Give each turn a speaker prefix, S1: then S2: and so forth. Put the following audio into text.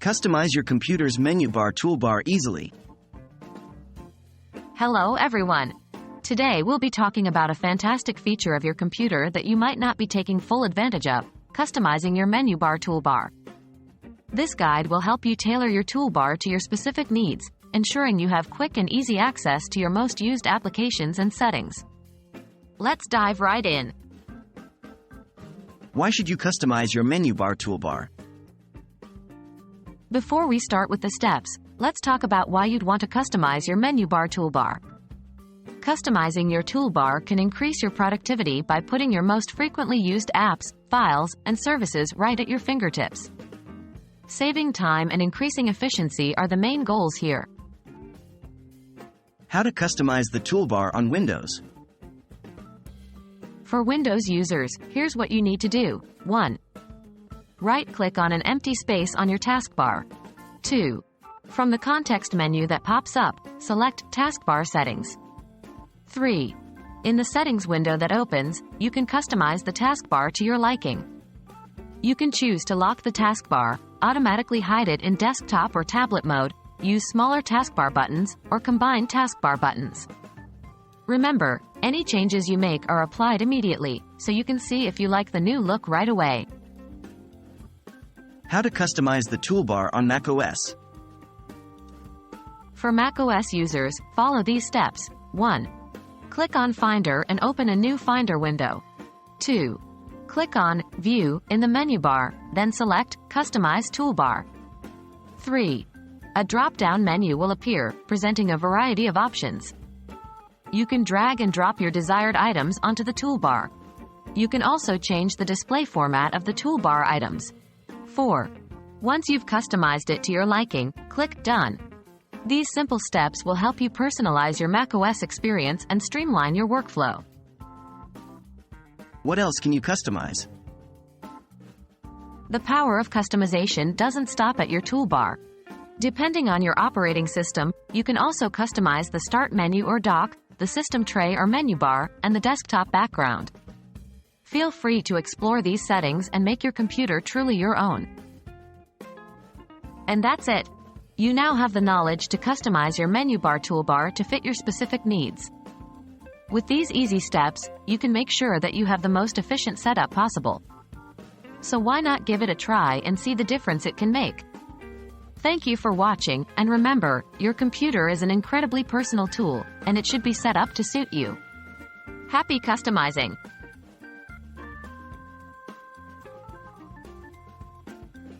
S1: Customize your computer's menu bar toolbar easily.
S2: Hello everyone. Today we'll be talking about a fantastic feature of your computer that you might not be taking full advantage of, customizing your menu bar toolbar. This guide will help you tailor your toolbar to your specific needs, ensuring you have quick and easy access to your most used applications and settings. Let's dive right in.
S1: Why should you customize your menu bar toolbar?
S2: Before we start with the steps, let's talk about why you'd want to customize your menu bar toolbar. Customizing your toolbar can increase your productivity by putting your most frequently used apps, files, and services right at your fingertips. Saving time and increasing efficiency are the main goals here.
S1: How to customize the toolbar on Windows.
S2: For Windows users, here's what you need to do. 1. Right-click on an empty space on your taskbar. 2. From the context menu that pops up, select Taskbar Settings. 3. In the Settings window that opens, you can customize the taskbar to your liking. You can choose to lock the taskbar, automatically hide it in desktop or tablet mode, use smaller taskbar buttons, or combine taskbar buttons. Remember, any changes you make are applied immediately, so you can see if you like the new look right away.
S1: How to customize the toolbar on macOS.
S2: For macOS users, follow these steps. 1. Click on Finder and open a new Finder window. 2. Click on View in the menu bar, then select Customize Toolbar. 3. A drop-down menu will appear, presenting a variety of options. You can drag and drop your desired items onto the toolbar. You can also change the display format of the toolbar items. 4. Once you've customized it to your liking, click Done. These simple steps will help you personalize your macOS experience and streamline your workflow.
S1: What else can you customize?
S2: The power of customization doesn't stop at your toolbar. Depending on your operating system, you can also customize the Start menu or dock, the system tray or menu bar, and the desktop background. Feel free to explore these settings and make your computer truly your own. And that's it. You now have the knowledge to customize your menu bar toolbar to fit your specific needs. With these easy steps, you can make sure that you have the most efficient setup possible. So why not give it a try and see the difference it can make? Thank you for watching, and remember, your computer is an incredibly personal tool, and it should be set up to suit you. Happy customizing!